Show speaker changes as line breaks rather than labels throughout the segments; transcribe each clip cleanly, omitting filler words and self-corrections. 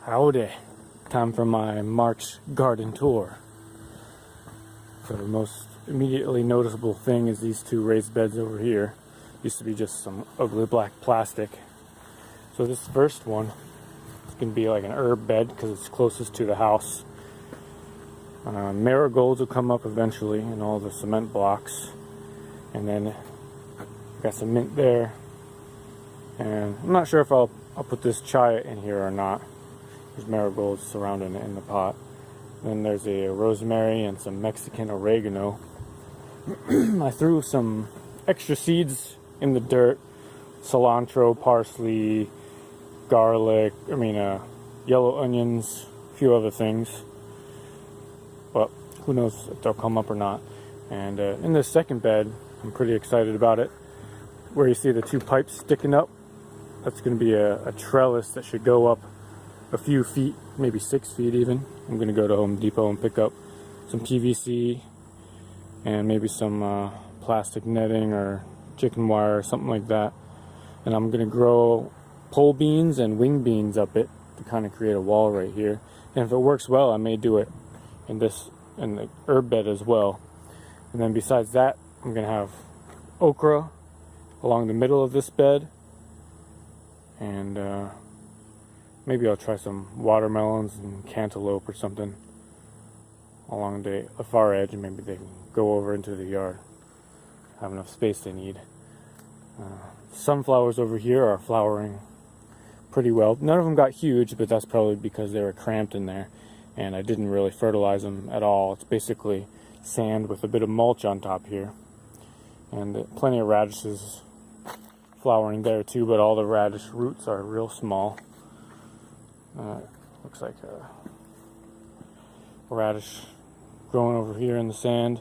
Howdy. Time for my March garden tour. So the most immediately noticeable thing is these two raised beds over here. Used to be just some ugly black plastic. So this first one is going to be like an herb bed because it's closest to the house. Marigolds will come up eventually in all the cement blocks. And then got some mint there. And I'm not sure if I'll put this chaya in here or not. There's marigolds surrounding it in the pot. Then there's a rosemary and some Mexican oregano. I threw some extra seeds in the dirt. Cilantro, parsley, garlic, yellow onions, a few other things. But who knows if they'll come up or not. And in this second bed, I'm pretty excited about it. Where you see the two pipes sticking up, that's going to be a trellis that should go up a few feet, maybe 6 feet even. I'm going to go to Home Depot and pick up some PVC and maybe some plastic netting or chicken wire or something like that. And I'm going to grow pole beans and wing beans up it to kind of create a wall right here. And if it works well, I may do it in the herb bed as well. And then besides that, I'm going to have okra along the middle of this bed. And maybe I'll try some watermelons and cantaloupe or something along the far edge, and maybe they can go over into the yard. Have enough space they need. Sunflowers over here are flowering pretty well. None of them got huge, but that's probably because they were cramped in there, and I didn't really fertilize them at all. It's basically sand with a bit of mulch on top here. And plenty of radishes flowering there too, but all the radish roots are real small. Looks like a radish growing over here in the sand.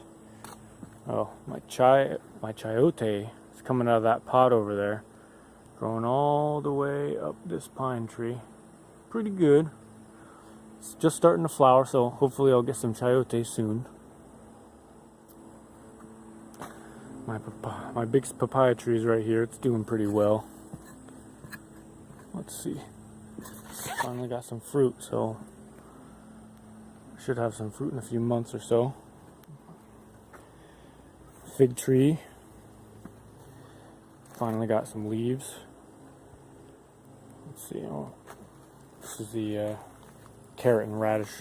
Oh, my chayote is coming out of that pot over there, growing all the way up this pine tree. Pretty good. It's just starting to flower, so hopefully I'll get some chayote soon. My big papaya tree is right here. It's doing pretty well. Let's see. Finally got some fruit, so I should have some fruit in a few months or so. Fig tree. Finally got some leaves. Let's see. Oh, this is the carrot and radish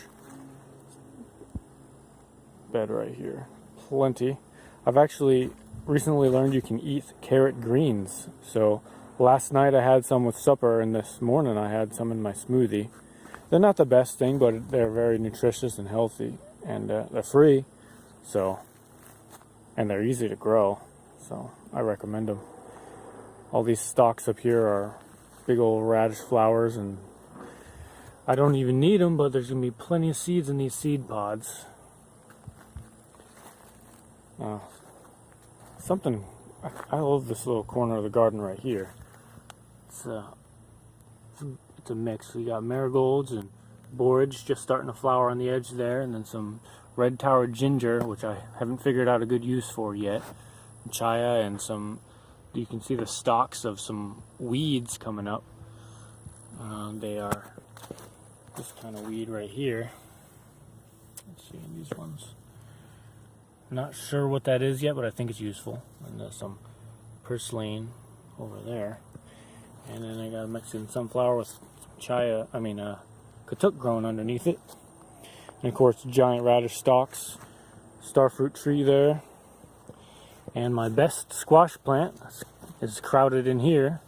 bed right here. Plenty. I've actually recently learned you can eat carrot greens. So last night I had some with supper, and this morning I had some in my smoothie. They're not the best thing, but they're very nutritious and healthy, and they're free, and they're easy to grow, so I recommend them. All these stalks up here are big old radish flowers, and I don't even need them, but there's going to be plenty of seeds in these seed pods. I love this little corner of the garden right here. It's a mix. We got marigolds and borage just starting to flower on the edge there, and then some red tower ginger, which I haven't figured out a good use for yet. Chaya and you can see the stalks of some weeds coming up. They are this kind of weed right here. Let's see, these ones. Not sure what that is yet, but I think it's useful. And there's some purslane over there. And then I got a Mexican sunflower with katuk growing underneath it. And of course, giant radish stalks, starfruit tree there. And my best squash plant is crowded in here.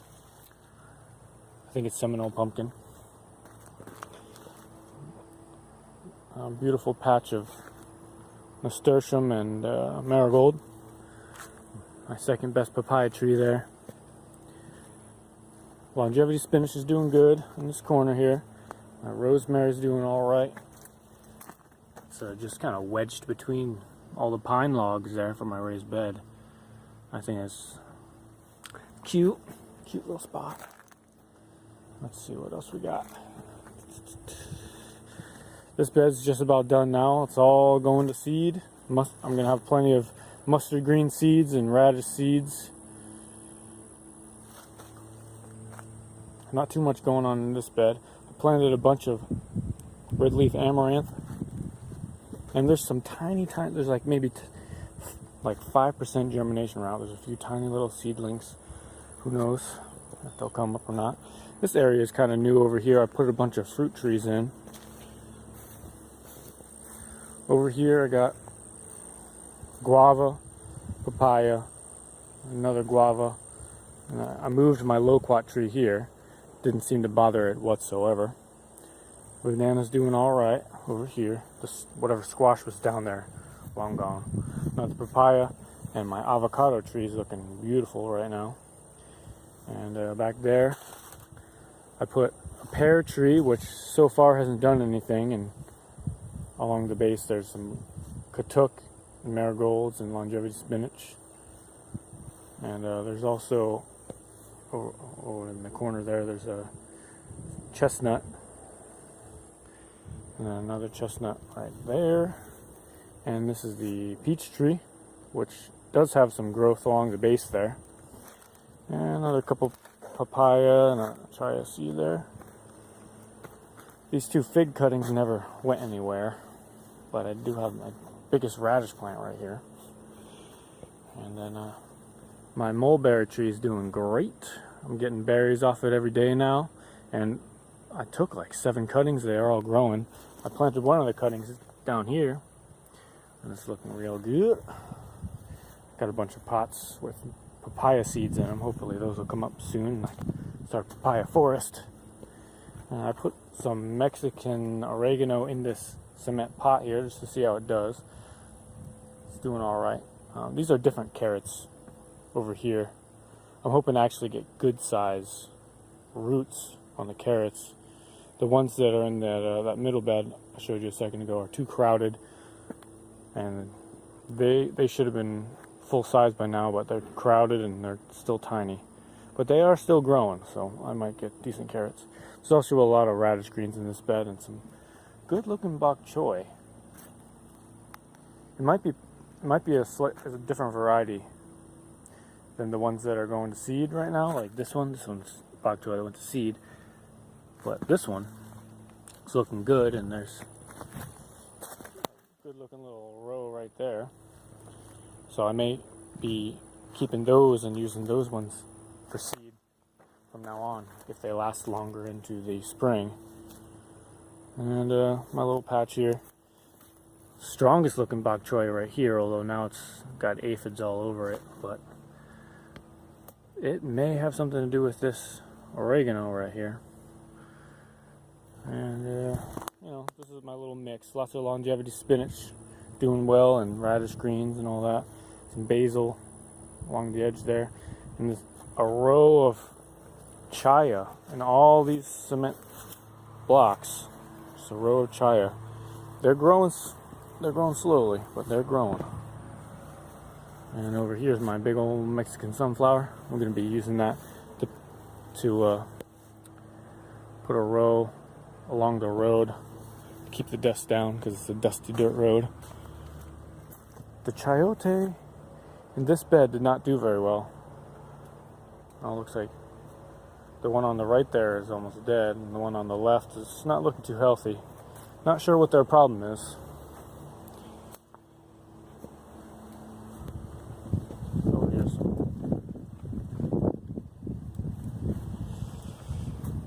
I think it's Seminole pumpkin. A beautiful patch of nasturtium and marigold. My second best papaya tree there. Longevity spinach is doing good in this corner here. My rosemary's doing alright. It's just kind of wedged between all the pine logs there for my raised bed. I think it's cute little spot. Let's see what else we got. This bed's just about done now. It's all going to seed. I'm going to have plenty of mustard green seeds and radish seeds. Not too much going on in this bed. I planted a bunch of red leaf amaranth, and there's some tiny, there's like maybe like 5% germination rate. There's a few tiny little seedlings. Who knows if they'll come up or not. This area is kind of new over here. I put a bunch of fruit trees in. Over here I got guava, papaya, another guava. And I moved my loquat tree here. Didn't seem to bother it whatsoever. Banana's doing alright over here. This, whatever squash was down there, long gone. Now the papaya and my avocado tree is looking beautiful right now. And back there I put a pear tree, which so far hasn't done anything, and along the base there's some katuk, marigolds, and longevity spinach. And there's also over in the corner there's a chestnut, and another chestnut right there. And this is the peach tree, which does have some growth along the base there. And another couple papaya and a chia seed there. These two fig cuttings never went anywhere, but I do have my biggest radish plant right here. And then my mulberry tree is doing great. I'm getting berries off it every day now, and I took like 7 cuttings. They are all growing. I planted one of the cuttings down here, and it's looking real good. Got a bunch of pots with papaya seeds in them. Hopefully those will come up soon and start a papaya forest. And I put some Mexican oregano in this cement pot here just to see how it does. It's doing alright. These are different carrots over here. I'm hoping to actually get good size roots on the carrots. The ones that are in that middle bed I showed you a second ago are too crowded, and they should have been full size by now, but they're crowded and they're still tiny. But they are still growing, so I might get decent carrots. There's also a lot of radish greens in this bed and some good looking bok choy. It might be a different variety than the ones that are going to seed right now. Like this one's bok choy that went to seed, but this one is looking good, and there's a good looking little row right there. So I may be keeping those and using those ones for seed from now on if they last longer into the spring. And my little patch here, strongest looking bok choy right here, although now it's got aphids all over it, but it may have something to do with this oregano right here. And you know, this is my little mix. Lots of longevity spinach doing well, and radish greens and all that. Some basil along the edge there, and there's a row of chia in all these cement blocks. Just a row of chia. They're growing slowly, but they're growing. And over here is my big old Mexican sunflower. We're going to be using that to put a row along the road to keep the dust down, because it's a dusty dirt road. The chayote in this bed did not do very well. Now it looks like the one on the right there is almost dead, and the one on the left is not looking too healthy. Not sure what their problem is. Over here, some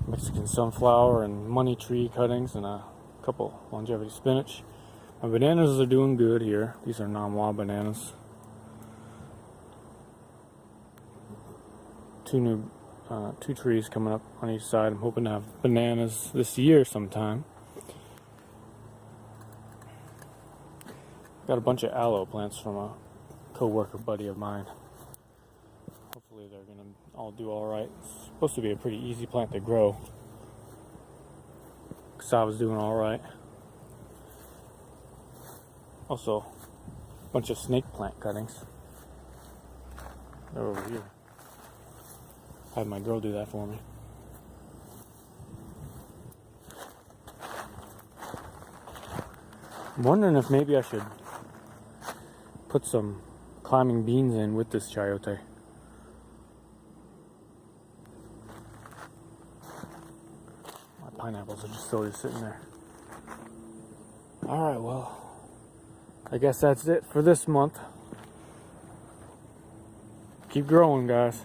Mexican sunflower and money tree cuttings, and a couple longevity spinach. My bananas are doing good here. These are Namwa bananas. Two trees coming up on each side. I'm hoping to have bananas this year sometime. Got a bunch of aloe plants from a co-worker buddy of mine. Hopefully they're gonna all do alright. It's supposed to be a pretty easy plant to grow. Cassava's doing alright. Also, a bunch of snake plant cuttings. They're over here. I had my girl do that for me. I'm wondering if maybe I should put some climbing beans in with this chayote. My pineapples are just still sitting there. Alright, well, I guess that's it for this month. Keep growing, guys.